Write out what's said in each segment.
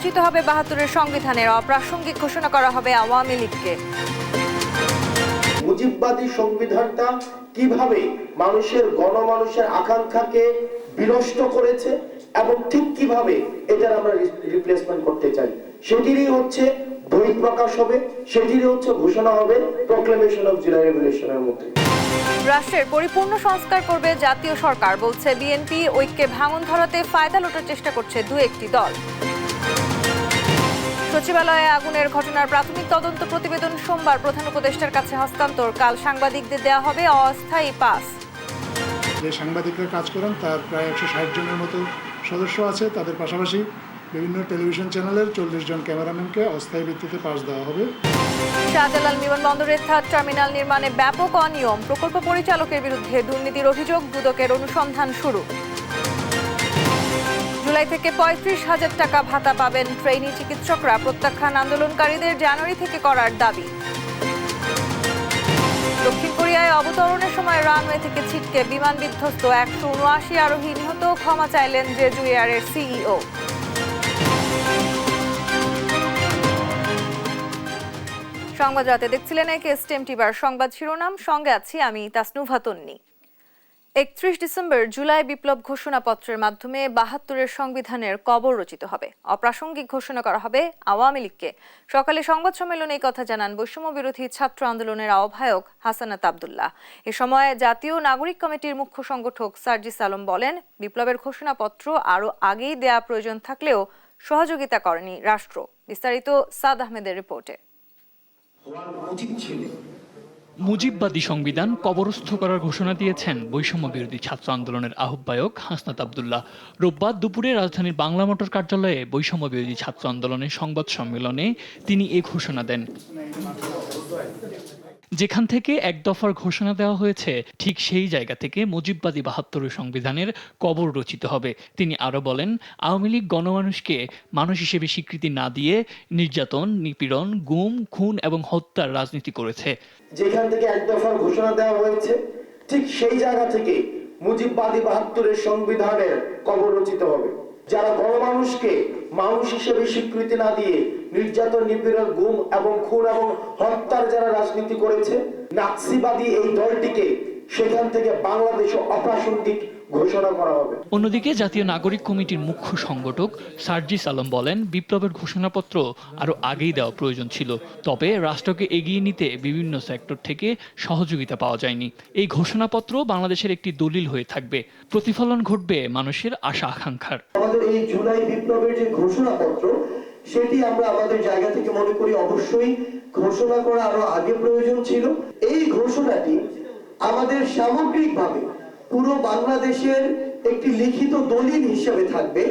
রচিত হবে ৭২-এর সংবিধানের, অপ্রাসঙ্গিক ঘোষণা করা হবে আওয়ামী লীগকে। মুজিববাদী সংবিধানটা কিভাবে গণমানুষের আকাঙ্ক্ষাকে বিনষ্ট করেছে এবং ঠিক কিভাবে এটার আমরা রিপ্লেসমেন্ট করতে চাই, সেটিরই হচ্ছে বই প্রকাশ হবে, সেটিরই হচ্ছে ঘোষণা হবে প্রোক্লেমেশন অফ জুলাই রেভলিউশনের মধ্যে। রাষ্ট্রের পরিপূর্ণ সংস্কার করবে জাতীয় সরকার, বলছে বিএনপি। ঐক্যে ভাঙন ধরাতে ফায়দা লুটার চেষ্টা করছে দু একটি দল। সচিবালয়ে আগুনের ঘটনার প্রাথমিক তদন্ত প্রতিবেদন সোমবার প্রধান উপদেষ্টার কাছে হস্তান্তর। কাল সাংবাদিকদের দেওয়া হবে অস্থায়ী পাস। যে সাংবাদিকরা কাজ করেন তার প্রায় ১৬০ জনের মতো সদস্য আছে। তাদের পাশাপাশি বিভিন্ন টেলিভিশন চ্যানেলের ৪০ জন ক্যামেরাম্যানকে অস্থায়ী ভিত্তিতে পাস দেওয়া হবে। শাহজালাল বিমানবন্দরের থার্ড টার্মিনাল নির্মাণে ব্যাপক অনিয়ম, প্রকল্প পরিচালকের বিরুদ্ধে দুর্নীতির অভিযোগ, দুদকের অনুসন্ধান শুরু। জুলাই থেকে ৩৫,০০০ টাকা ভাতা পাবেন ট্রেইনি চিকিৎসকরা, প্রত্যাখ্যান আন্দোলনকারীদের জানুয়ারি থেকে করার দাবি। দক্ষিণ কোরিয়ায় অবতরণের সময় রানওয়ে থেকে ছিটকে বিমান বিধ্বস্ত, ১৭৯ আরোহী নিহত, ক্ষমা চাইলেন জেজু এয়ারের সিইও। সংবাদ রাতে দেখছিলেন একেএসটিএম টিভার সংবাদ শিরোনাম, সঙ্গে আছি আমি তাসনুভা তন্নি। ৩১ ডিসেম্বর জুলাই বিপ্লব ঘোষণাপত্রের মাধ্যমে ৭২-এর সংবিধানের কবর রচিত হবে, অপ্রাসঙ্গিক ঘোষণা করা হবে আওয়ামী লীগকে। সকালে সংবাদ সম্মেলনে এই কথা জানান বৈষম্য বিরোধী ছাত্র আন্দোলনের আহ্বায়ক হাসানাত আব্দুল্লাহ। এ সময় জাতীয় নাগরিক কমিটির মুখ্য সংগঠক সার্জিস আলম বলেন, বিপ্লবের ঘোষণাপত্র আরও আগেই দেয়া প্রয়োজন থাকলেও সহযোগিতা করেনি রাষ্ট্র। বিস্তারিত সাদ আহমেদের রিপোর্টে। মুজিববাদী সংবিধান কবরস্থ করার ঘোষণা দিয়েছেন বৈষম্য বিরোধী ছাত্র আন্দোলনের আহ্বায়ক হাসনাত আব্দুল্লাহ। রোববার দুপুরে রাজধানীর বাংলা মোটর কার্যালয়ে বৈষম্য বিরোধী ছাত্র আন্দোলনের সংবাদ সম্মেলনে তিনি এ ঘোষণা দেন। যেখান থেকে এক দফার ঘোষণা দেওয়া হয়েছে, ঠিক সেই জায়গা থেকে মুজিববাদী ৭২-এর সংবিধানের কবর রচিত হবে। তিনি আরো বলেন, আওয়ামী লীগ গণমানুষকে মানুষ হিসেবে স্বীকৃতি না দিয়ে নির্যাতন, নিপীড়ন, গুম, খুন এবং হত্যার রাজনীতি করেছে। যেখান থেকে এক দফার ঘোষণা দেওয়া হয়েছে, ঠিক সেই জায়গা থেকে মুজিববাদী ৭২-এর সংবিধানের কবর রচিত হবে। যারা গণমানুষকে মানুষ হিসেবে স্বীকৃতি না দিয়ে নির্যাতন, নিপীড়ন, গুম এবং খুন এবং হত্যার যারা রাজনীতি করেছে, নাৎসিবাদী এই দলটিকে সেখান থেকে বাংলাদেশে অপ্রাসঙ্গিক ঘোষণা করা হবে। অন্যদিকে জাতীয় নাগরিক কমিটির মুখ্য সংগঠক সার্জিস আলম বলেন, বিপ্লবের ঘোষণাপত্র আরও আগেই দেওয়া প্রয়োজন ছিল, তবে রাষ্ট্রকে এগিয়ে নিতে বিভিন্ন সেক্টর থেকে সহযোগিতা পাওয়া যায়নি। এই ঘোষণাপত্র বাংলাদেশের একটি দলিল হয়ে থাকবে, প্রতিফলন ঘটবে মানুষের আশা আকাঙ্ক্ষার। আমাদের এই জুলাই বিপ্লবের যে ঘোষণাপত্র, সেটি আমরা আমাদের জায়গা থেকে মনে করি অবশ্যই ঘোষণা করা আরো আগে প্রয়োজন ছিল। এই ঘোষণাটি আমাদের সামগ্রিকভাবে পুরো বাংলাদেশের একটি লিখিত দলিল হিসেবে থাকবে।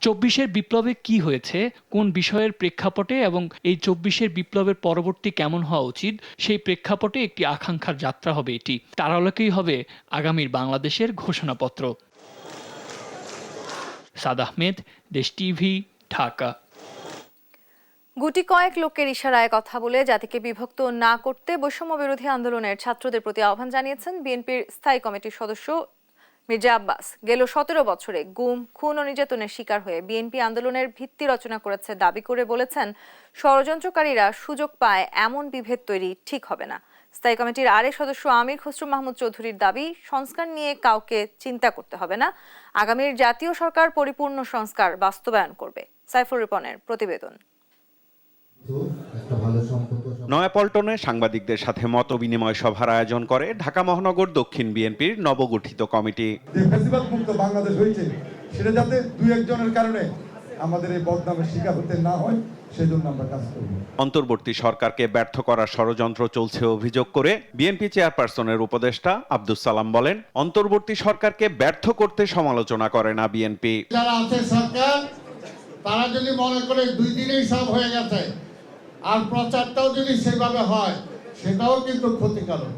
২৪-এর বিপ্লবে কি হয়েছে, কোন বিষয়ের প্রেক্ষাপটে এবং এই ২৪-এর বিপ্লবের পরবর্তী কেমন হওয়া উচিত, সেই প্রেক্ষাপটে একটি আকাঙ্ক্ষার যাত্রা হবে এটি। তার আলোকেই হবে আগামীর বাংলাদেশের ঘোষণাপত্র। সাদ আহমেদ, দেশ টিভি, ঢাকা। গুটি কয়েক লোকের ইশারায় কথা বলে জাতিকে বিভক্ত না করতে বৈষম্য বিরোধী আন্দোলনের ছাত্রদের প্রতি আহ্বান জানিয়েছেন বিএনপির স্থায়ী কমিটির সদস্য মির্জা আব্বাস। গেল ১৭ বছরে গুম, খুন ও নির্যাতনের শিকার হয়ে বিএনপি আন্দোলনের ভিত্তি রচনা করেছে দাবি করে বলেছেন, ষড়যন্ত্রকারীরা সুযোগ পায় এমন বিভেদ তৈরি ঠিক হবে না। স্থায়ী কমিটির আরেক সদস্য আমির খসরু মাহমুদ চৌধুরীর দাবি, সংস্কার নিয়ে কাউকে চিন্তা করতে হবে না, আগামীর জাতীয় সরকার পরিপূর্ণ সংস্কার বাস্তবায়ন করবে। সাইফুর রিপনের প্রতিবেদন। নয়াপল্টনে সাংবাদিকদের সাথে মত বিনিময় সভার আয়োজন করে ঢাকা মহানগর দক্ষিণ বিএনপির নবগঠিত কমিটি। ফ্যাসিবাদ মুক্ত বাংলাদেশ হয়েছে, সেটা যাতে দুই একজনের কারণে আমাদের এই বদনামের শিকার হতে না হয়, সেজন্য আমরা কাজ করব। অন্তর্বর্তী সরকারকে ব্যর্থ করার ষড়যন্ত্র চলছে অভিযোগ করে বিএনপি চেয়ারপারসনের উপদেষ্টা আব্দুস সালাম বলেন, অন্তর্বর্তী সরকারকে ব্যর্থ করতে সমালোচনা করে না বিএনপি। যারা আছে সরকার, তারা যদি মনে করে ২ দিনেই সব হয়ে গেছে, আর প্রচারটাও যদি সেভাবে হয়, সেটাও কিন্তু ক্ষতিকারক।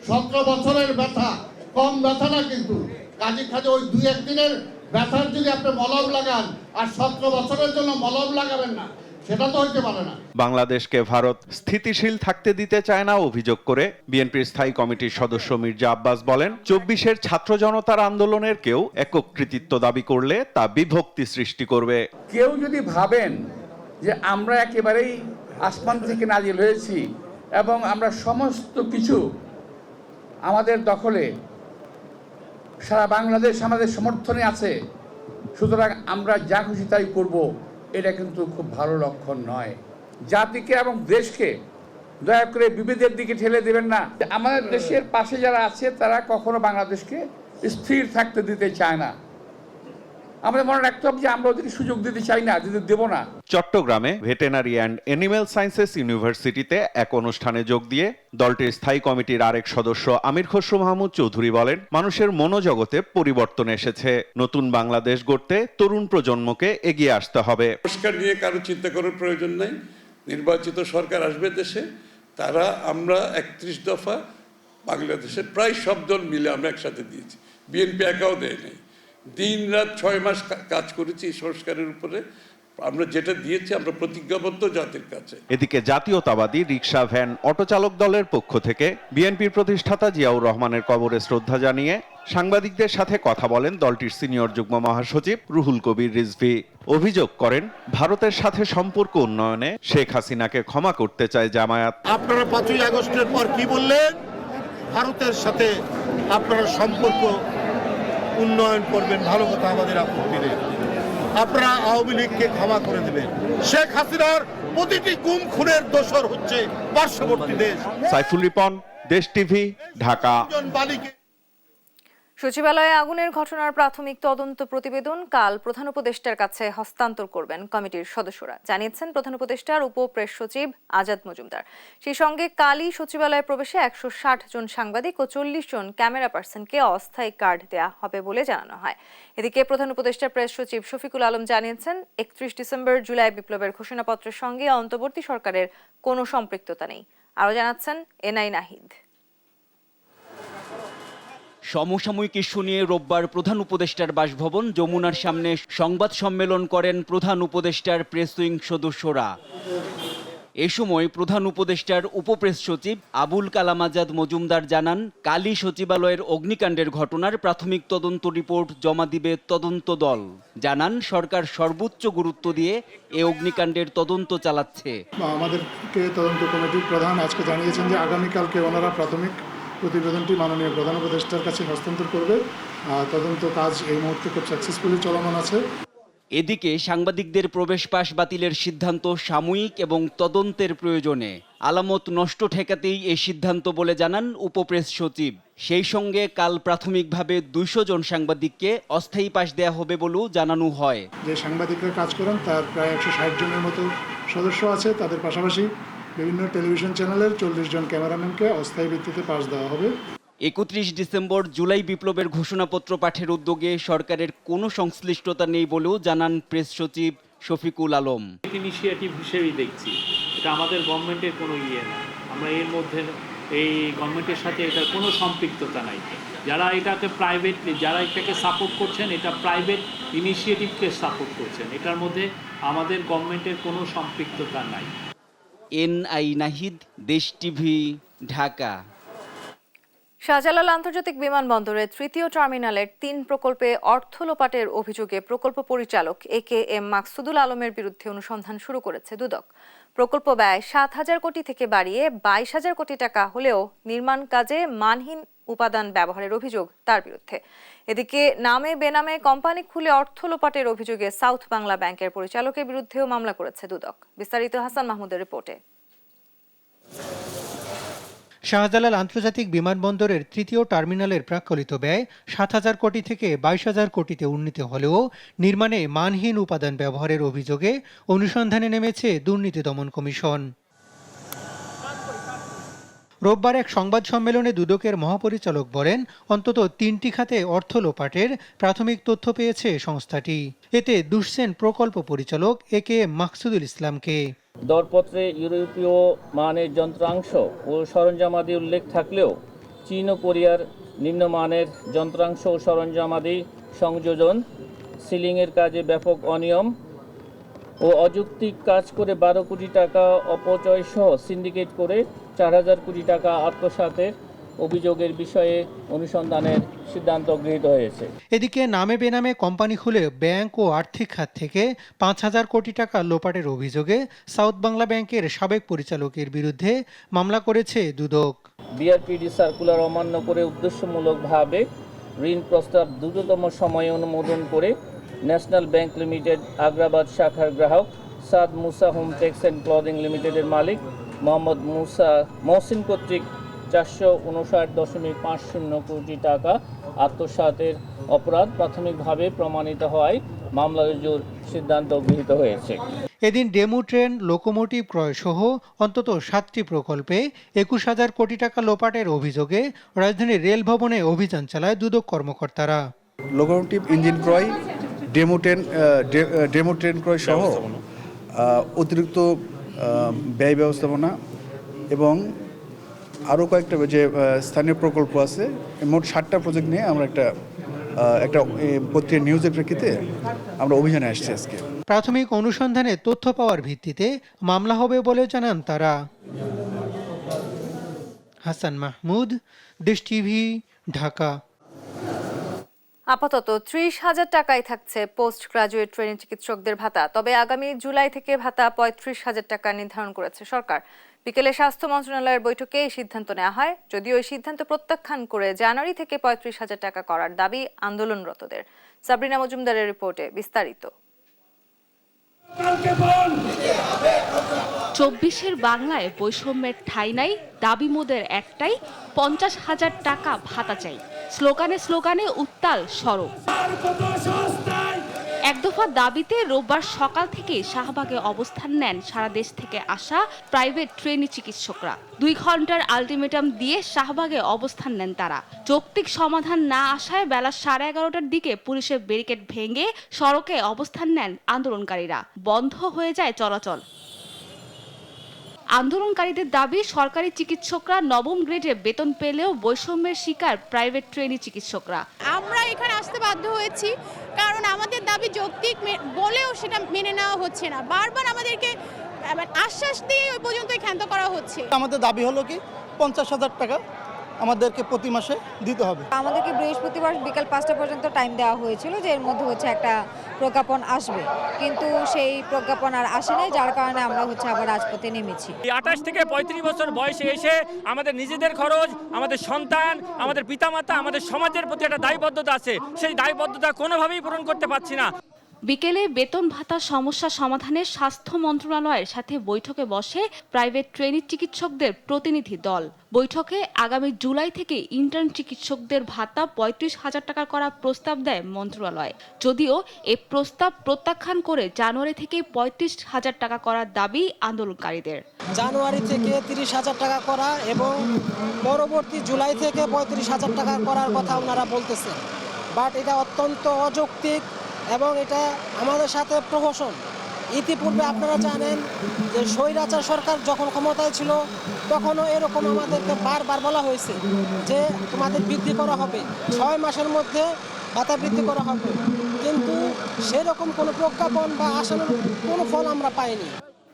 ১৭ বছরের ব্যথা কম ব্যথা না, কিন্তু কাজে ওই ২-১ দিনের ব্যথার যদি আপনি মলম লাগান, আর ১৭ বছরের জন্য মলম লাগাবেন না, সেটা তো হইতে পারে না। বাংলাদেশকে ভারত স্থিতিশীল থাকতে দিতে চায় না অভিযোগ করে বিএনপির স্থায়ী কমিটির সদস্য মির্জা আব্বাস বলেন, ২৪-এর ছাত্র জনতার আন্দোলনের কেউ একক কৃতিত্ব দাবি করলে তা বিভক্তি সৃষ্টি করবে। কেউ যদি ভাবেন যে আমরা একেবারেই আসমান থেকে নাজিল হয়েছি এবং আমরা সমস্ত কিছু আমাদের দখলে, সারা বাংলাদেশ আমাদের সমর্থনে আছে, সুতরাং আমরা যা খুশি তাই করব, এটা কিন্তু খুব ভালো লক্ষণ নয়। জাতিকে এবং দেশকে দয়া করে বিভেদের দিকে ঠেলে দেবেন না। আমাদের দেশের পাশে যারা আছে তারা কখনো বাংলাদেশকে স্থির থাকতে দিতে চায় না। আমাদের মনে রাখতে হবে যে আমরা ওদেরকে সুযোগ দিতে চাই না, দিতে দেব না। চট্টগ্রামে ভেটেনারি অ্যান্ড অ্যানিম্যাল সায়েন্সেস ইউনিভার্সিটিতে এক অনুষ্ঠানে যোগ দিয়ে দলটির স্থায়ী কমিটির আরেক সদস্য আমির খসরু মাহমুদ চৌধুরী বলেন, মানুষের মনোজগতে পরিবর্তন এসেছে। নতুন বাংলাদেশ গড়তে তরুণ প্রজন্মকে এগিয়ে আসতে হবে। সংস্কার নিয়ে কারো চিন্তা করার প্রয়োজন নাই। নির্বাচিত সরকার আসবে দেশে, তারা আমরা 31 দফা বাংলাদেশের প্রায় সব দল মিলে আমরা একসাথে দিয়েছি। বিএনপি একাও দেয় নাই। দিন রাত 6 মাস কাজ করেছি এই সংস্কারের উপরে। আমরা যেটা দিয়েছি আমরা প্রতিজ্ঞাবদ্ধ জাতির কাছে। এদিকে জাতীয়তাবাদী রিকশা ভ্যান অটো চালক দলের পক্ষ থেকে বিএনপির প্রতিষ্ঠাতা জিয়াউর রহমানের কবরে শ্রদ্ধা জানিয়ে সাংবাদিকদের সাথে কথা বলেন দলটির সিনিয়র যুগ্ম মহাসচিব রুহুল কবির রিজভী। অভিযোগ করেন, ভারতের সাথে সম্পর্ক উন্নয়নে শেখ হাসিনাকে ক্ষমা করতে চায় জামায়াত। আপনারা 5ই আগস্টের পর কি বললেন? ভারতের সাথে আপনারা সম্পর্ক উন্নয়ন করবেন, ভালো কথা, আমাদের আপত্তি নেই। আপনারা আওয়ামী লীগকে ক্ষমা করে দেবেন। শেখ হাসিনার প্রতিটি গুম খুনের দোষর হচ্ছে পার্শ্ববর্তী দেশ। সাইফুল রিপন, দেশ টিভি, ঢাকা। সচিবালয়ে আগুনের ঘটনার প্রাথমিক তদন্ত প্রতিবেদন কাল প্রধান উপদেষ্টার কাছে হস্তান্তর করবেন কমিটির সদস্যরা, জানিয়েছেন প্রধান উপদেষ্টার উপ প্রেস সচিব আজাদ মজুমদার। সেই সঙ্গে কালই সচিবালয়ে প্রবেশে 160 জন সাংবাদিক ও 40 জন ক্যামেরা পার্সনকে অস্থায়ী কার্ড দেয়া হবে বলে জানানো হয়। এদিকে প্রধান উপদেষ্টার প্রেস সচিব শফিকুল আলম জানিয়েছেন, 31 ডিসেম্বর জুলাই বিপ্লবের ঘোষণাপত্রের সঙ্গে অন্তর্বর্তী সরকারের কোনো সম্পৃক্ততা নেই। আরও জানাচ্ছেন এনআই নাহিদ। সমসাময়িক ইস্যু নিয়ে রোববার প্রধান উপদেষ্টার বাসভবন যমুনার সামনে সংবাদ সম্মেলন করেন প্রধান উপদেষ্টার প্রেস উইং সদস্যরা। এ সময় প্রধান উপদেষ্টার উপপ্রেস সচিব আবুল কালাম আজাদ মজুমদার জানান, কালই সচিবালয়ের অগ্নিকাণ্ডের ঘটনার প্রাথমিক তদন্ত রিপোর্ট জমা দিবে তদন্ত দল। জানান, সরকার সর্বোচ্চ গুরুত্ব দিয়ে এ অগ্নিকাণ্ডের তদন্ত চালাচ্ছে। আমাদেরকে তদন্ত কমিটির প্রধান আজকে জানিয়েছেন যে আগামীকালকে ওনারা প্রাথমিক প্রতিবেদনটি মাননীয় প্রধান উপদেষ্টার কাছে হস্তান্তর করবে। তদন্ত কাজ এই মুহূর্তে খুব সাকসেসফুলি চলমান আছে। এদিকে সাংবাদিকদের প্রবেশ পাস বাতিলের সিদ্ধান্ত সাময়িক এবং তদন্তের প্রয়োজনে আলামত নষ্ট ঠেকাতেই এই সিদ্ধান্ত বলে জানান উপপ্রেস সচিব। সেই সঙ্গে কাল প্রাথমিকভাবে 200 জন সাংবাদিককে অস্থায়ী পাস দেয়া হবে বলেও জানানো হয়। যে সাংবাদিকরা কাজ করেন তার প্রায় 160 জনের মতো সদস্য আছে। তাদের পাশাপাশি বিভিন্ন টেলিভিশন চ্যানেলের 40 জন ক্যামেরাম্যানকে অস্থায়ী ভিত্তিতে পাস দেওয়া হবে। 31 ডিসেম্বর জুলাই বিপ্লবের ঘোষণাপত্র পাঠের উদ্যোগে সরকারের কোনো সংশ্লিষ্টতা নেই বলেও জানান প্রেস সচিব শফিকুল আলম। ইনিশিয়েটিভ হিসেবেই দেখছি, এটা আমাদের গভর্নমেন্টের কোনো ইয়ে না। আমরা এর মধ্যে এই গভর্নমেন্টের সাথে এটার কোনো সম্পৃক্ততা নাই। যারা এটাকে যারা এটাকে সাপোর্ট করছেন, এটা প্রাইভেট ইনিশিয়েটিভকে সাপোর্ট করছেন। এটার মধ্যে আমাদের গভর্নমেন্টের কোনো সম্পৃক্ততা নাই। এনআই নাহিদ, দেশ টিভি, ঢাকা। শাহজালাল আন্তর্জাতিক বিমানবন্দরের 3য় টার্মিনালের 3 প্রকল্পে অর্থ লোপাটের অভিযোগে প্রকল্প পরিচালক AKM মাকসুদুল আলমের বিরুদ্ধে অনুসন্ধান শুরু করেছে দুদক। প্রকল্প ব্যয় 7,000 কোটি থেকে বাড়িয়ে 22,000 কোটি টাকা হলেও নির্মাণ কাজে মানহীন উপাদান ব্যবহারের অভিযোগ তার বিরুদ্ধে। এদিকে নামে বেনামে কোম্পানি খুলে অর্থ লোপাটের অভিযোগে সাউথ বাংলা ব্যাংকের পরিচালকের বিরুদ্ধেও মামলা করেছে দুদক। বিস্তারিত হাসান মাহমুদের রিপোর্টে। শাহজালাল আন্তর্জাতিক বিমানবন্দরের 3য় টার্মিনালের প্রাক্কলিত ব্যয় 7,000 কোটি থেকে 22,000 কোটিতে উন্নীত হলেও নির্মাণে মানহীন উপাদান ব্যবহারের অভিযোগে অনুসন্ধানে নেমেছে দুর্নীতি দমন কমিশন। রোববার এক সংবাদ সম্মেলনে দুদকের মহাপরিচালক বলেন, অন্তত 3টি খাতে অর্থ লোপাটের প্রাথমিক তথ্য পেয়েছে সংস্থাটি। এতে দুষছেন প্রকল্প পরিচালক AKM মাকসুদুল ইসলামকে। দরপত্রে ইউরোপীয় মানের যন্ত্রাংশ ও সরঞ্জামাদি উল্লেখ থাকলেও চীন ও কোরিয়ার নিম্নমানের যন্ত্রাংশ ও সরঞ্জামাদি সংযোজন, সিলিংয়ের কাজে ব্যাপক অনিয়ম ও অযৌক্তিক কাজ করে 12 কোটি টাকা অপচয় সহ সিন্ডিকেট করে 4,000 কোটি টাকা আত্মসাতের অভিযোগের বিষয়ে অনুসন্ধানের সিদ্ধান্ত গৃহীত হয়েছে। এদিকে নামে বেনামে কোম্পানি খুলে ব্যাংক ও আর্থিক খাত থেকে 5,000 কোটি টাকা লোপাটের অভিযোগে সাউথ বাংলা ব্যাংকের সাবেক পরিচালকের বিরুদ্ধে মামলা করেছে দুদক। বিআরপিডি সার্কুলার অমান্য করে উদ্দেশ্যমূলকভাবে ঋণ প্রস্তাব দ্রুততম সময়ে অনুমোদন করে ন্যাশনাল ব্যাংক লিমিটেড আগ্রাবাদ শাখার গ্রাহক সাদ মুসা হোম টেক্স অ্যান্ড ক্লদিং লিমিটেডের মালিক মোহাম্মদ মহসিন কর্তৃক 459.50 কোটি টাকা আত্মসাতের অপরাধ প্রাথমিকভাবে প্রমাণিত হওয়ায় মামলা রুজুর সিদ্ধান্ত গৃহীত হয়েছে। এদিন ডেমু ট্রেন, লোকোমোটিভ ক্রয় সহ অন্তত 7টি প্রকল্পে 21,000 কোটি টাকা লোপাটের অভিযোগে রাজধানীর রেল ভবনে অভিযান চালায় দুদক কর্মকর্তারা। লোকোমোটিভ ইঞ্জিন ক্রয়, ডেমো ট্রেন ক্রয় সহ অতিরিক্ত ব্যয় ব্যবস্থাপনা এবং আরও কয়েকটা যে স্থানীয় প্রকল্প আছে, মোট 7টা প্রজেক্ট নিয়ে আমরা একটা পত্রিকা নিউজের প্রেক্ষিতে আমরা অভিযানে আসছি আজকে। প্রাথমিক অনুসন্ধানে তথ্য পাওয়ার ভিত্তিতে মামলা হবে বলে জানান তারা। হাসান মাহমুদ, দেশ টিভি, ঢাকা। আপাতত 30,000 টাকায় থাকছে পোস্ট গ্রাজুয়েট ট্রেনি চিকিৎসকদের ভাতা। তবে আগামী জুলাই থেকে ভাতা 35,000 টাকা নির্ধারণ করেছে সরকার। বিকেলে স্বাস্থ্য মন্ত্রণালয়ের বৈঠকে এই সিদ্ধান্ত নেওয়া হয়। যদিও এই সিদ্ধান্ত প্রত্যাখ্যান করে জানুয়ারি থেকে 35,000 টাকা করার দাবি আন্দোলনরতদের। সাবরিনা মজুমদারের রিপোর্টে বিস্তারিত। 24-এর বাংলায় বৈষম্যের ঠাঁই নাই, দাবি মোদের একটাই, 50,000 টাকা ভাতা চাই। স্লোগানে স্লোগানে উত্তাল সড়ক। এক দফা দাবিতে রোববার সকাল থেকে শাহবাগে অবস্থান নেন সারা দেশ থেকে আসা প্রাইভেট ট্রেনি চিকিৎসকরা। 2 ঘন্টার আলটিমেটাম দিয়ে শাহবাগে অবস্থান নেন তারা। যৌক্তিক সমাধান না আসায় বেলা 11:30টার দিকে পুলিশের ব্যারিকেড ভেঙে সড়কে অবস্থান নেন আন্দোলনকারীরা। বন্ধ হয়ে যায় চলাচল। আন্দোলনকারীদের দাবি, সরকারি চিকিৎসকরা নবম গ্রেডে বেতন পেলেও বৈষম্যের শিকার প্রাইভেট ট্রেনি চিকিৎসকরা। আমরা এখানে আসতে বাধ্য হয়েছি কারণ আমাদের দাবি যৌক্তিক বলেও সেটা মেনে নেওয়া হচ্ছে না। বারবার আমাদেরকে আশ্বাস দিয়ে ওই পর্যন্ত ক্ষান্ত করা হচ্ছে। আমাদের দাবি হলো কি 50,000 টাকা আমাদেরকে প্রতি মাসে দিতে হবে। আমাদেরকে বৃহস্পতিবার বিকাল 5টা পর্যন্ত টাইম দেওয়া হয়েছিল যে এর মধ্যে একটা প্রজ্ঞাপন আসবে, কিন্তু সেই প্রজ্ঞাপন আর আসে নাই, যার কারণে আমরা আবার রাজপথে নেমেছি। 28 থেকে 35 বছর বয়সে এসে আমাদের নিজেদের খরচ, আমাদের সন্তান, আমাদের পিতামাতা, আমাদের সমাজের প্রতি একটা দায়বদ্ধতা আছে। সেই দায়বদ্ধতা কোনোভাবেই পূরণ করতে পারছি না। বিকেলে বেতন ভাতা সমস্যা সমাধানে স্বাস্থ্য মন্ত্রণালয়ের সাথে বৈঠকে বসে প্রাইভেট ট্রেনি চিকিৎসকদের প্রতিনিধি দল। বৈঠকে আগামী জুলাই থেকে ইন্টার্ন চিকিৎসকদের ভাতা 35,000 টাকা করার প্রস্তাব দেয় মন্ত্রণালয়। যদিও এ প্রস্তাব প্রত্যাখ্যান করে জানুয়ারি থেকে 35,000 টাকা করার দাবি আন্দোলনকারীদের। জানুয়ারি থেকে 30,000 টাকা করা এবং পরবর্তী জুলাই থেকে 35,000 টাকা করার কথা ওনারা বলতেছে, বাট এটা অত্যন্ত অযৌক্তিক এবং এটা আমাদের সাথে প্রহসন। ইতিপূর্বে আপনারা জানেন যে স্বৈরাচার সরকার যখন ক্ষমতায় ছিল তখনও এরকম আমাদেরকে বারবার বলা হয়েছে যে তোমাদের বৃদ্ধি করা হবে, 6 মাসের মধ্যে ভাতা বৃদ্ধি করা হবে, কিন্তু সেরকম কোনো প্রজ্ঞাপন বা আসানোর কোনো ফল আমরা পাইনি।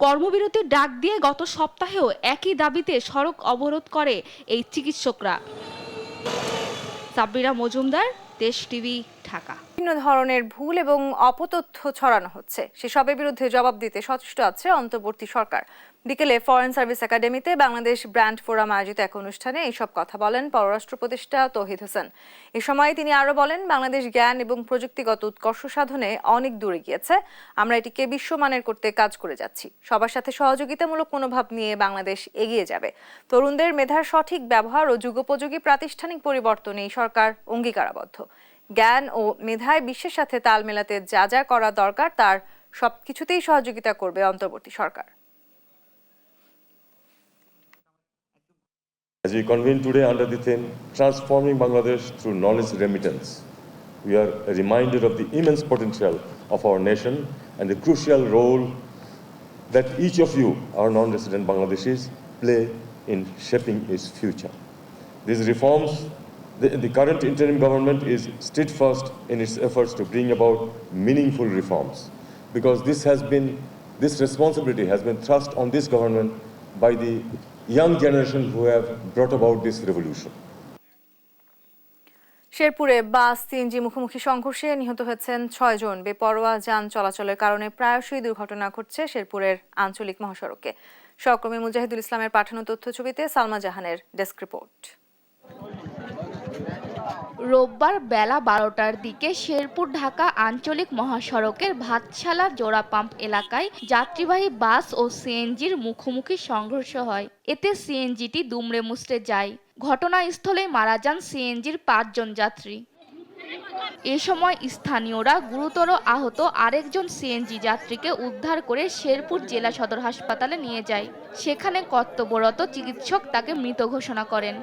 কর্মবিরতির ডাক দিয়ে গত সপ্তাহেও একই দাবিতে সড়ক অবরোধ করে এই চিকিৎসকরা। সাবরিনা মজুমদার, দেশ টিভি, ঢাকা। বিভিন্ন ধরনের ভুল এবং অপতথ্য ছড়ানো হচ্ছে, সেসবের বিরুদ্ধে জবাব দিতে সচেষ্ট আছে অন্তর্বর্তী সরকার। বিকেলে ফরেন সার্ভিস একাডেমিতে বাংলাদেশ ব্র্যান্ড ফোরাম আয়োজিত এক অনুষ্ঠানে এইসব কথা বলেন পররাষ্ট্র উপদেষ্টা তৌহিদ হোসেন। এ সময় তিনি আরো বলেন, বাংলাদেশ জ্ঞান এবং প্রযুক্তিগত উৎকর্ষ সাধনে অনেক দূরে গিয়েছে। আমরা এটিকে বিশ্বমানের করতে কাজ করে যাচ্ছি। সবার সাথে সহযোগিতামূলক মনোভাব নিয়ে বাংলাদেশ এগিয়ে যাবে। তরুণদের মেধার সঠিক ব্যবহার ও যুগোপযোগী প্রাতিষ্ঠানিক পরিবর্তনে এই সরকার অঙ্গীকারাবদ্ধ। জ্ঞান ও মেধায় বিশ্বের সাথে তাল মেলাতে যা যা করা দরকার তার সবকিছুতেই সহযোগিতা করবে অন্তর্বর্তী সরকার। As we convene today under the theme Transforming Bangladesh Through Knowledge Remittance, we are reminded of the immense potential of our nation and the crucial role that each of you, our non-resident Bangladeshis, play in shaping its future. These reforms, the current interim government is steadfast in its efforts to bring about meaningful reforms, because this responsibility has been thrust on this government by the young generation who have brought about this revolution. শেরপুরে বাস CNG মুখোমুখি সংঘর্ষে নিহত হয়েছেন 6 জন। বেপরোয়া যান চলাচলের কারণে প্রায়শই দুর্ঘটনা ঘটছে শেরপুরের আঞ্চলিক মহাসড়কে। সহকর্মী মুজাহিদুল ইসলামের পাঠানো তথ্যছবিতে সালমা জাহানের ডেস্ক রিপোর্ট। রোববার বেলা 12টার দিকে শেরপুর ঢাকা আঞ্চলিক মহাসড়কের ভাতশালা জোড়া পাম্প এলাকায় যাত্রীবাহী বাস ও সিএনজির মুখোমুখি সংঘর্ষ হয়। এতে সিএনজিটি দুমড়ে মুচড়ে যায়। ঘটনাস্থলে মারা যান সিএনজির 5 জন যাত্রী। এ সময় স্থানীয়রা গুরুতর আহত আরেকজন সিএনজি যাত্রীকে উদ্ধার করে শেরপুর জেলা সদর হাসপাতালে নিয়ে যায়। সেখানে কর্তব্যরত চিকিৎসক তাকে মৃত ঘোষণা করেন।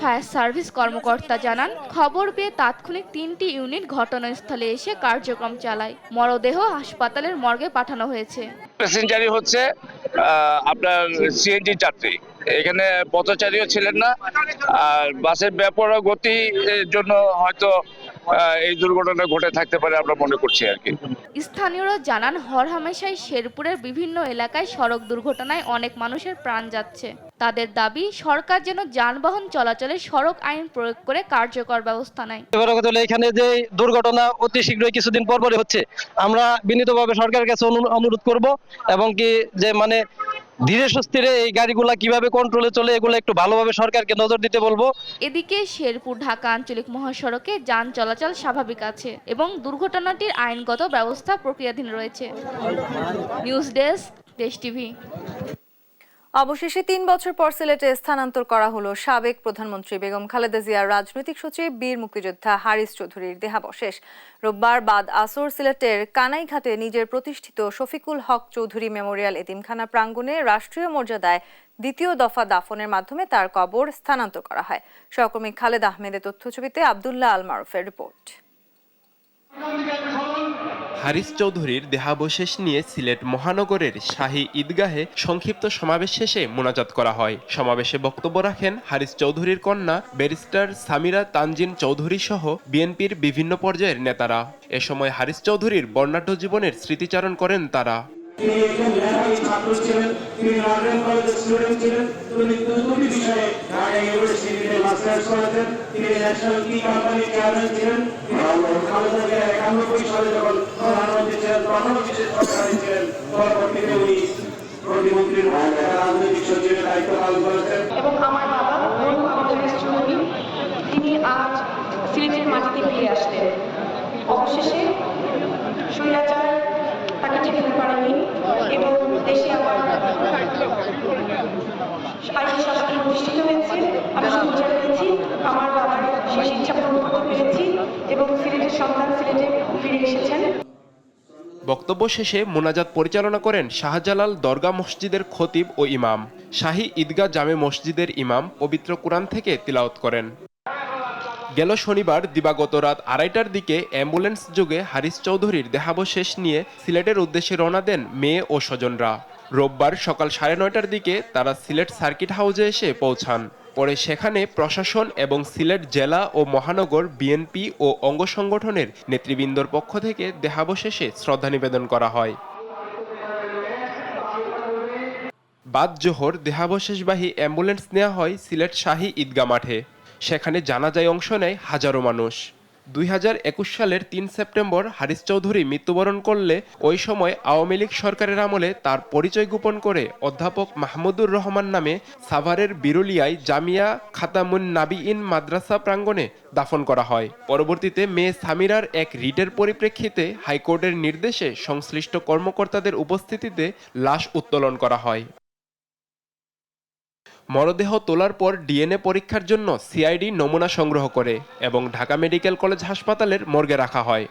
ফায়ার সার্ভিস কর্মকর্তা জানান, খবর পেয়ে তাৎক্ষণিক 3টি ইউনিট ঘটনাস্থলে এসে কার্যক্রম চালায়। মরদেহ হাসপাতালের মর্গে পাঠানো হয়েছে। প্যাসেঞ্জারই হচ্ছে আপনার সিএনজি যাত্রী, এখানে পথচারীও ছিলেন না। আর বাসের বেপরোয়া গতির জন্য হয়তো এই দুর্ঘটনা ঘটে থাকতে পারে আমরা মনে করছি আর কি। স্থানীয়রা জানান, হরহামেশাই শেরপুরের বিভিন্ন এলাকায় সড়ক দুর্ঘটনায় অনেক মানুষের প্রাণ যাচ্ছে। তাদের দাবি, সরকার যেন যানবাহন চলাচলে সড়ক আইন প্রয়োগ করে কার্যকর ব্যবস্থা নেয়। এখানে যে দুর্ঘটনা অতি শীঘ্রই কিছুদিন পরপরই হচ্ছে, আমরা বিনীতভাবে সরকারের কাছে অনুরোধ করব এবং কি যে মানে ধীরে সুস্থিরে এই গাড়িগুলা কিভাবে কন্ট্রোলে চলে এগুলো একটু ভালোভাবে সরকারকে নজর দিতে বলবো। এদিকে শেরপুর ঢাকা আঞ্চলিক মহাসড়কে যান চলাচল স্বাভাবিক আছে এবং দুর্ঘটনাটির আইনগত ব্যবস্থা প্রক্রিয়াধীন রয়েছে। নিউজ ডেস্ক, দেশ টিভি। অবশেষে 3 বছর পর সিলেটে স্থানান্তর করা হলো সাবেক প্রধানমন্ত্রী বেগম খালেদা জিয়ার রাজনৈতিক সচিব বীর মুক্তিযোদ্ধা হারিস চৌধুরীর দেহাবশেষ। রোববার বাদ আসর সিলেটের কানাইঘাটে নিজের প্রতিষ্ঠিত শফিকুল হক চৌধুরী মেমোরিয়াল এতিমখানা প্রাঙ্গণে রাষ্ট্রীয় মর্যাদায় দ্বিতীয় দফা দাফনের মাধ্যমে তার কবর স্থানান্তর করা হয়। সহকর্মী খালেদ আহমেদের তথ্যছবিতে আব্দুল্লাহ আল মারুফের রিপোর্ট। হারিস চৌধুরীর দেহাবশেষ নিয়ে সিলেট মহানগরের শাহী ঈদগাহে সংক্ষিপ্ত সমাবেশ শেষে মোনাজাত করা হয়। সমাবেশে বক্তব্য রাখেন হারিস চৌধুরীর কন্যা ব্যারিস্টার সামিরা তানজিন চৌধুরী সহ বিএনপির বিভিন্ন পর্যায়ের নেতারা। এ সময় হারিস চৌধুরীর বর্ণাঢ্য জীবনের স্মৃতিচারণ করেন তারা। তিনি একজন মেধাবী ছাত্র ছিলেন, তিনি লন্ডন কলেজের স্টুডেন্ট ছিলেন, তিনি দুটি বিষয়ে ঢাকা ইউনিভার্সিটিতে মাস্টার্স করেছেন, তিনি ন্যাশনাল টি কোম্পানির চেয়ারম্যান ছিলেন, খালেদা জিয়া 91 সালে যখন প্রধানমন্ত্রী ছিলেন তখন বিশেষ সরকারি ছিলেন, পরবর্তীতে উনি প্রতিমন্ত্রীর রাজনৈতিক সচিবের দায়িত্ব পালন করেছেন। এবং আমার বাবা আমাদের চৌধুরী, তিনি আজ সিলেটের মাটিতে ফিরে আসলেন। অবশেষে স্বৈরাচার তাকে ঠেকাতে পারেনি এবং দেশে আবার আইনি শাসন প্রতিষ্ঠিত হয়েছে। আমি সুবিচার পেয়েছি, আমার বাবার শেষ ইচ্ছা পূরণ করতে পেরেছি এবং সিলেটের সন্তান সিলেটে ফিরে এসেছেন। বক্তব্য শেষে মোনাজাত পরিচালনা করেন শাহজালাল দরগা মসজিদের খতিব ও ইমাম। শাহী ঈদগাহ জামে মসজিদের ইমাম পবিত্র কুরআন থেকে তিলাওয়াত করেন। গেল শনিবার দিবাগত রাত 2:30টার দিকে অ্যাম্বুলেন্স যোগে হারিস চৌধুরীর দেহাবশেষ নিয়ে সিলেটের উদ্দেশ্যে রওনা দেন মেয়ে ও স্বজনরা। রোববার সকাল 9:30টার দিকে তারা সিলেট সার্কিট হাউসে এসে পৌঁছান। পরে সেখানে প্রশাসন এবং সিলেট জেলা ও মহানগর বিএনপি ও অঙ্গ সংগঠনের নেতৃবৃন্দর পক্ষ থেকে দেহাবশেষে শ্রদ্ধা নিবেদন করা হয়। বাদ জোহর দেহাবশেষবাহী অ্যাম্বুলেন্স নেওয়া হয় সিলেট শাহী ঈদগাহ মাঠে। সেখানে জানাজায় অংশ নেয় হাজারো মানুষ। 2021 সালের 3 সেপ্টেম্বর হারিস চৌধুরী মৃত্যুবরণ করলে ওই সময় আওয়ামী লীগ সরকারের আমলে তার পরিচয় গোপন করে অধ্যাপক মাহমুদুর রহমান নামে সাভারের বিরুলিয়ায় জামিয়া খাতামুন নাবিইন মাদ্রাসা প্রাঙ্গণে দাফন করা হয়। পরবর্তীতে মেয়ে সামিরার এক রিটের পরিপ্রেক্ষিতে হাইকোর্টের নির্দেশে সংশ্লিষ্ট কর্মকর্তাদের উপস্থিতিতে লাশ উত্তোলন করা হয়। মরদেহ তোলার পর ডিএনএ পরীক্ষার জন্য সিআইডি নমুনা সংগ্রহ করে এবং ঢাকা মেডিকেল কলেজ হাসপাতালের মর্গে রাখা হয়।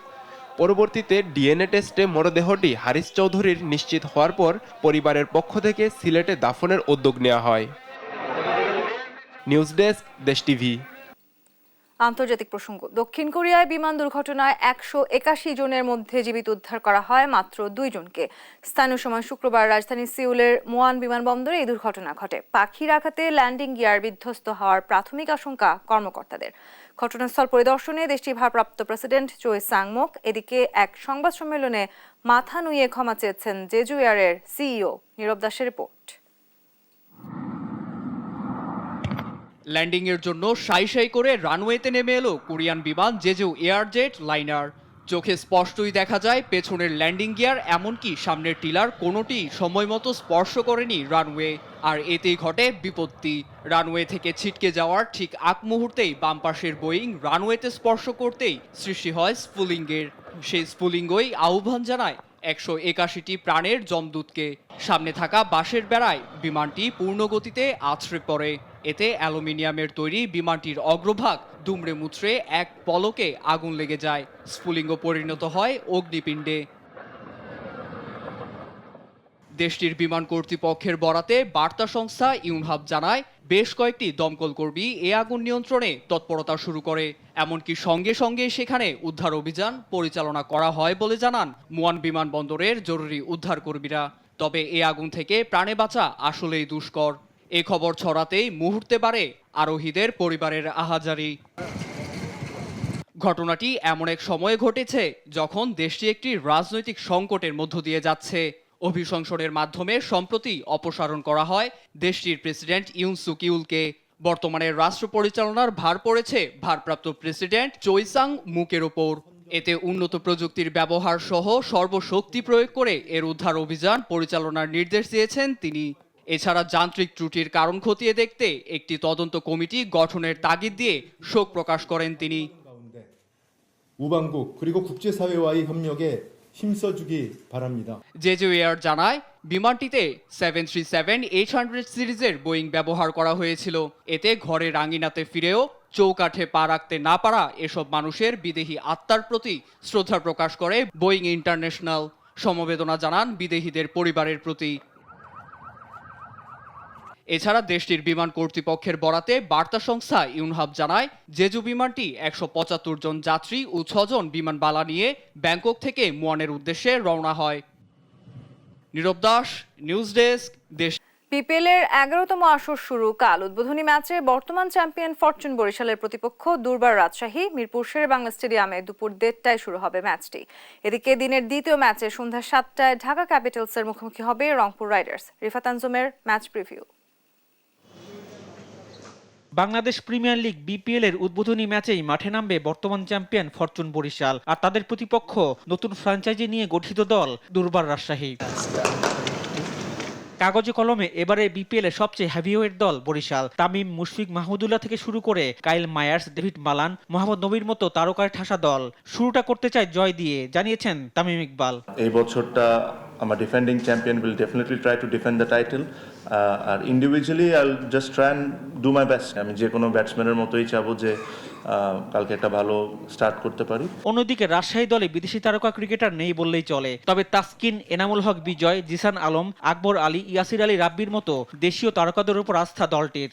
পরবর্তীতে ডিএনএ টেস্টে মরদেহটি হারিস চৌধুরীর নিশ্চিত হওয়ার পর পরিবারের পক্ষ থেকে সিলেটে দাফনের উদ্যোগ নেওয়া হয়। নিউজ ডেস্ক, দেশ টিভি। আন্তর্জাতিক প্রসঙ্গ। দক্ষিণ কোরিয়ায় বিমান দুর্ঘটনায় 181 জনের মধ্যে জীবিত উদ্ধার করা হয় মাত্র 2 জনকে। স্থানীয় সময় শুক্রবার রাজধানী সিউলের মোয়ান বিমানবন্দরে এই দুর্ঘটনা ঘটে। পাখির আঘাতে ল্যান্ডিং গিয়ার বিধ্বস্ত হওয়ার প্রাথমিক আশঙ্কা কর্মকর্তাদের। ঘটনাস্থল পরিদর্শনে দেশটির ভারপ্রাপ্ত প্রেসিডেন্ট চোয় সাংমোক। এদিকে এক সংবাদ সম্মেলনে মাথা নুইয়ে ক্ষমা চেয়েছেন জেজু এয়ারের সিইও। নীরব দাসের রিপোর্ট। ল্যান্ডিংয়ের জন্য সাই সাই করে রানওয়েতে নেমে এলো কোরিয়ান বিমান জেজু এয়ারজেট লাইনার। চোখে স্পষ্টই দেখা যায় পেছনের ল্যান্ডিং গিয়ার এমনকি সামনের টিলার কোনোটি সময়মতো স্পর্শ করেনি রানওয়ে, আর এতেই ঘটে বিপত্তি। রানওয়ে থেকে ছিটকে যাওয়ার ঠিক আগ মুহূর্তেই বাম পাশের বোয়িং রানওয়েতে স্পর্শ করতেই সৃষ্টি হয় স্ফুলিঙ্গের। সেই স্ফুলিঙ্গই আহ্বান জানায় 181টি প্রাণের যমদূতকে। সামনে থাকা বাঁশের বেড়ায় বিমানটি পূর্ণ গতিতে আছড়ে পড়ে। এতে অ্যালুমিনিয়ামের তৈরি বিমানটির অগ্রভাগ দুমড়ে মুচড়ে এক পলকে আগুন লেগে যায়। স্ফুলিঙ্গ পরিণত হয় অগ্নিপিণ্ডে। দেশটির বিমান কর্তৃপক্ষের বরাতে বার্তা সংস্থা ইউনহাব জানায়, বেশ কয়েকটি দমকল কর্মী এ আগুন নিয়ন্ত্রণে তৎপরতা শুরু করে। এমনকি সঙ্গে সঙ্গে সেখানে উদ্ধার অভিযান পরিচালনা করা হয় বলে জানান মুয়ান বিমানবন্দরের জরুরি উদ্ধার কর্মীরা। তবে এ আগুন থেকে প্রাণে বাঁচা আসলেই দুষ্কর। এ খবর ছড়াতেই মুহূর্তে বাড়ে আরোহীদের পরিবারের আহাজারি। ঘটনাটি এমন এক সময়ে ঘটেছে যখন দেশটি একটি রাজনৈতিক সংকটের মধ্য দিয়ে যাচ্ছে। অভিশংসনের মাধ্যমে সম্প্রতি অপসারণ করা হয় দেশটির প্রেসিডেন্ট ইউন সুক ইউলকে। বর্তমানে রাষ্ট্র পরিচালনার ভার পড়েছে ভারপ্রাপ্ত প্রেসিডেন্ট চোই সাং মুকের ওপর। এতে উন্নত প্রযুক্তির ব্যবহার সহ সর্বশক্তি প্রয়োগ করে এর উদ্ধার অভিযান পরিচালনার নির্দেশ দিয়েছেন তিনি। এছাড়া যান্ত্রিক ত্রুটির কারণ খতিয়ে দেখতে একটি তদন্ত কমিটি গঠনের তাগিদ দিয়ে শোক প্রকাশ করেন তিনি। 우방국 그리고 국제사회와의 협력에 힘써주기 바랍니다. জেজু এয়ার জানায়, বিমানটিতে 737-800 সিরিজের বোয়িং ব্যবহার করা হয়েছিল। এতে ঘরের আঙিনাতে ফিরেও চৌকাঠে পা রাখতে না পারা এসব মানুষের বিদেহী আত্মার প্রতি শ্রদ্ধা প্রকাশ করে বোয়িং ইন্টারন্যাশনাল। সমবেদনা জানান বিদেহীদের পরিবারের প্রতি। এছাড়া দেশটির বিমান কর্তৃপক্ষের বরাতে বার্তা সংস্থা ইউনহাব জানায়, জেজু বিমানটি 175 জন যাত্রী ও 6 জন বিমানবালা নিয়ে ব্যাংকক থেকে মুয়ানের উদ্দেশ্যে রওনা হয়। নীরব দাস, নিউজ ডেস্ক, দেশ। বিপিএল এর 11তম আসর শুরু কাল। উদ্বোধনী ম্যাচে বর্তমান চ্যাম্পিয়ন ফরচুন বরিশালের প্রতিপক্ষ দুর্বার রাজশাহী। মিরপুর শেরেবাংলা স্টেডিয়ামে দুপুর 1:30টায় শুরু হবে ম্যাচটি। এদিকে দিনের দ্বিতীয় ম্যাচে সন্ধ্যা 7টায় ঢাকা ক্যাপিটালসের মুখোমুখি হবে রংপুর রাইডার্স। রিফাত আঞ্জুমের match preview. Bangladesh premier league BPL এর উদ্বোধনী ম্যাচেই মাঠে নামবে বর্তমান চ্যাম্পিয়ন ফরচুন বরিশাল, আর তাদের প্রতিপক্ষ নতুন ফ্র্যাঞ্চাইজি নিয়ে গঠিত দল দুর্বার রাজশাহী। কাগজে কলমে এবারে বিপিএল এর সবচেয়ে হেভিওয়েট দল বরিশাল। তামিম, মুশফিক মাহমুদুল্লাহ থেকে শুরু করে Kyle Mayers, David Malan, Mohammad নবীর মতো তারকার ঠাসা দল শুরুটা করতে চায় জয় দিয়ে, জানিয়েছেন তামিম ইকবাল। এই বছরটা আমার defending champion will definitely try to defend the title, আর individually I will just try and do my best. আমি যে কোনো ব্যাটসম্যানের মতোই চাবো যে কালকে একটা ভালো স্টার্ট করতে পারি। অন্যদিকে রাজশাহী দলে বিদেশি তারকা ক্রিকেটার নেই বললেই চলে, তবে তাসকিন, এনামুল হক বিজয়, জিসান আলম, আকবর আলী, ইয়াসির আলী রাব্বির মতো দেশীয় তারকাদের উপর আস্থা দলটির।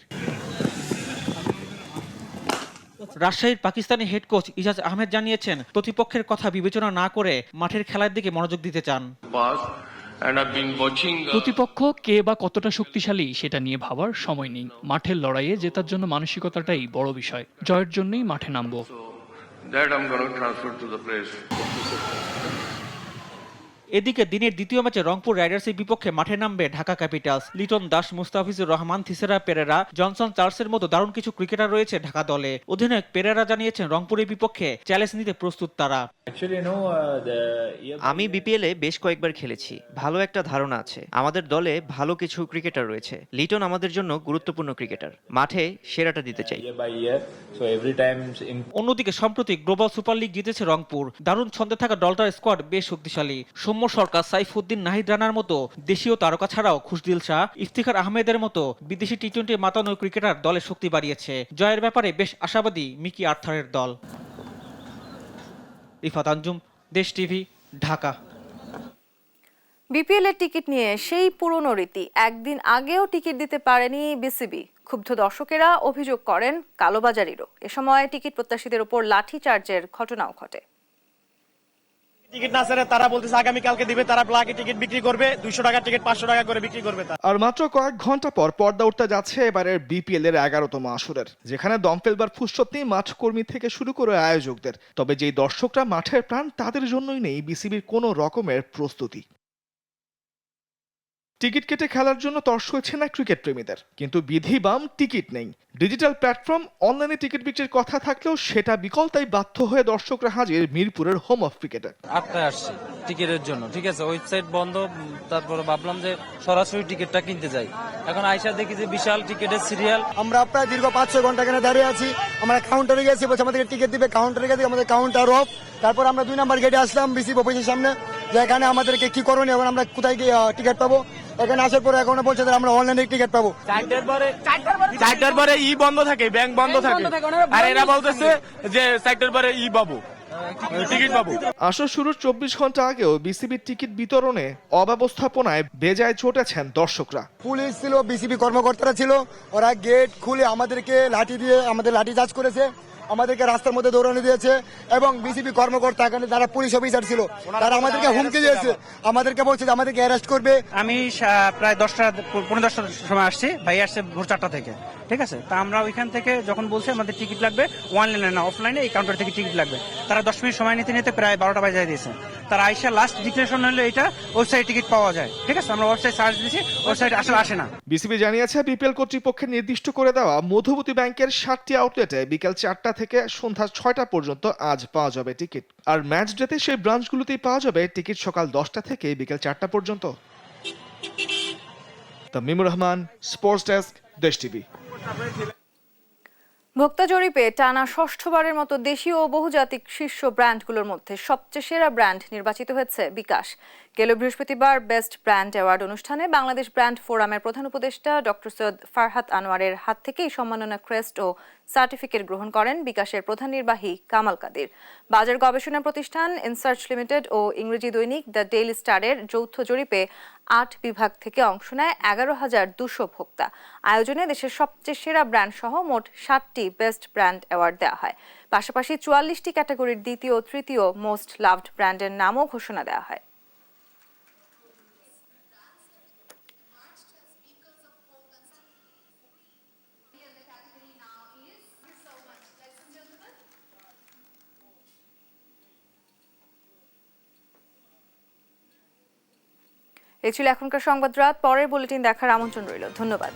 রাজশাহীর পাকিস্তানি হেড কোচ ইজাজ আহমেদ জানিয়েছেন, প্রতিপক্ষের কথা বিবেচনা না করে মাঠের খেলার দিকে মনোযোগ দিতে চান। প্রতিপক্ষ কে বা কতটা শক্তিশালী সেটা নিয়ে ভাবার সময় নেই। মাঠের লড়াইয়ে জেতার জন্য মানসিকতাটাই বড় বিষয়। জয়ের জন্যই মাঠে নামবো। এদিকে দিনের দ্বিতীয় ম্যাচে রংপুর রাইডার্সের বিপক্ষে মাঠে নামবে ঢাকা ক্যাপিটালস। লিটন দাস, মুস্তাফিজুর রহমান, থিসেরা পেরেরা, জনসন চার্লসের মতো দারুণ কিছু ক্রিকেটার রয়েছে ঢাকা দলে। অধিনায়ক পেরেরা জানিয়েছেন, রংপুরের বিপক্ষে চ্যালেঞ্জ নিতে প্রস্তুত তারা। আমি বিপিএলে বেশ কয়েকবার খেলেছি, ভালো একটা ধারণা আছে। আমাদের দলে ভালো কিছু ক্রিকেটার রয়েছে। লিটন আমাদের জন্য গুরুত্বপূর্ণ ক্রিকেটার, মাঠে সেরাটা দিতে চাই। অন্যদিকে সম্প্রতি গ্লোবাল সুপার লিগ জিতেছে রংপুর। দারুণ ছন্দে থাকা দলটার স্কোয়াড বেশ শক্তিশালী। সৌম্য সরকার, সাইফুদ্দিন, নাহিদ রানার মতো দেশীয় তারকা ছাড়াও খুশদিল শাহ, ইফতিখার আহমেদের মতো বিদেশি টি-20 মাতানো ক্রিকেটার দলের শক্তি বাড়িয়েছে। জয়ের ব্যাপারে বেশ আশাবাদী মিকি আর্থারের দল। রিফাত আঞ্জুম, দেশ টিভি, ঢাকা। বিপিএল এর টিকিট নিয়ে সেই পুরনো রীতি, একদিন আগেও টিকিট দিতে পারেনি বিসিবি। ক্ষুব্ধ দর্শকেরা অভিযোগ করেন কালোবাজারিরও। এ সময় টিকিট প্রত্যাশীদের উপর লাঠি চার্জের ঘটনাও ঘটে। টিকিট না ছেড়ে তারা বলতেছে আগামী কালকে দিবে, তারা ব্ল্যাকে টিকিট বিক্রি করবে, 200 টাকার টিকিট 500 টাকা করে বিক্রি করবে। আর মাত্র কয়েক ঘন্টা পর পর্দা উঠতে যাচ্ছে এবারের বিপিএল এর 11তম আসরের, যেখানে দম ফেলবার ফুরসত নেই মাঠ কর্মী থেকে শুরু করে আয়োজকদের। তবে যেই দর্শকরা মাঠের প্রাণ, তাদের জন্যই নেই বিসিবির কোনো রকমের প্রস্তুতি। টিকিট কেটে খেলার জন্য তর্স হয়েছে না ক্রিকেট প্রেমীদের, কিন্তু বিধি বাম টিকিট নেই। ডিজিটাল প্ল্যাটফর্ম অনলাইনে টিকিট বিক্রির কথা থাকলেও সেটা বিকল, তাই বাধ্য হয়ে দর্শকরা হাজির মিরপুরের হোম অফ ক্রিকেটে। 8টায় আসছি টিকিটের জন্য, ঠিক আছে, ওয়েবসাইট বন্ধ, তারপরে ভাবলাম যে সরাসরি টিকিটটা কিনতে যাই। এখন আইসা দেখি যে বিশাল টিকিটের সিরিয়াল। আমরা প্রায় দীর্ঘ 5-6 ঘন্টা এখানে দাঁড়িয়ে আছি। আমরা কাউন্টারে গেছি, বলছে আমাদের টিকিট দিবে, কাউন্টারে গেছি, আমাদের কাউন্টার অফ। তারপর আমরা 2 নম্বর গেটে আসলাম বিসিবি অফিসের সামনে, যে এখানে আমাদেরকে কি করণীয়, এখন আমরা কোথায় গিয়ে টিকিট পাবো। এখানে আসার পরে এখন বলছে আমরা অনলাইনে টিকিট পাবো। 4টার পরে ই বন্ধ থাকে, ব্যাংক বন্ধ থাকে, আর এরা বলতেছে যে 4টার পরে ই পাবো, টিকিট পাবো। আসর শুরুর 24 ঘন্টা আগেও বিসিবির টিকিট বিতরণে অব্যবস্থাপনায় বেজায় চটেছেন দর্শকরা। পুলিশ ছিল, বিসিবি কর্মকর্তারা ছিল, ওরা গেট খুলে আমাদেরকে লাঠি দিয়ে আমাদের লাঠিচার্জ করেছে, আমাদেরকে রাস্তার মধ্যে দৌড়ানো দিয়েছে, এবং বিসিবি কর্মকর্তা এখানে যারা পুলিশ অফিসার ছিল তারা আমাদেরকে হুমকি দিয়েছে, আমাদেরকে বলছে যে আমাদেরকে অ্যারেস্ট করবে। আমি প্রায় 10টার সময় আসছি, ভাই আসছে ভোর 4টা থেকে, ঠিক আছে। তা আমরা ওইখান থেকে যখন বলছি আমাদের টিকিট লাগবে অনলাইনে না অফলাইনে, এই কাউন্টার থেকে টিকিট লাগবে, তারা 10 মিনিট সময় নিতে নিতে প্রায় 12টা বাজে দিয়েছে। তারা আইসা লাস্ট ডিক্লারেশন হলো এটা ওয়েবসাইট টিকিট পাওয়া যায়, ঠিক আছে। আমরা ওয়েবসাইট সার্চ দিয়েছি, ওয়েবসাইট আসলে আসে না। বিসিবি জানিয়েছে বিপিএল কর্তৃপক্ষের নির্দিষ্ট করে দেওয়া মধুমতি ব্যাংকের 7টি আউটলেটে বিকেল 4টা থেকে সন্ধ্যা 6টা পর্যন্ত আজ পাওয়া যাবে টিকিট। আর ম্যাচ ডেতে সেই ব্রাঞ্চগুলোতেই পাওয়া যাবে টিকিট সকাল 10টা থেকে বিকেল 4টা পর্যন্ত। তামিমুর রহমান, স্পোর্টস ডেস্ক, দেশ টিভি। ভোক্তা জরিপে টানা ষষ্ঠবারের মতো দেশীয় ও বহুজাতিক শীর্ষ ব্র্যান্ডগুলোর মধ্যে সবচেয়ে সেরা ব্র্যান্ড নির্বাচিত হয়েছে বিকাশ। গেল বৃহস্পতিবার বেস্ট ব্র্যান্ড অ্যাওয়ার্ড অনুষ্ঠানে বাংলাদেশ ব্র্যান্ড ফোরামের প্রধান উপদেষ্টা ডক্টর সৈয়দ ফারহাত আনোয়ারের হাত থেকে এই সম্মাননা ক্রেস্ট ও সার্টিফিকেট গ্রহণ করেন বিকাশের প্রধান নির্বাহী কামাল কাদির। বাজার গবেষণা প্রতিষ্ঠান ইনসার্চ লিমিটেড ও ইংরেজি দৈনিক দ্য ডেইলি স্টারের যৌথ জরিপে 8 বিভাগ থেকে অংশ নেয় 11,200 ভোক্তা। আয়োজনে দেশের সবচেয়ে সেরা ব্র্যান্ড সহ মোট 7টি বেস্ট ব্র্যান্ড অ্যাওয়ার্ড দেওয়া হয়। পাশাপাশি 44টি ক্যাটাগরির দ্বিতীয় ও তৃতীয় মোস্ট লাভড ব্র্যান্ডের নামও ঘোষণা দেওয়া হয়। এই ছিল এখনকার সংবাদ রাত। পরের বুলেটিন দেখার আমন্ত্রণ রইল। ধন্যবাদ।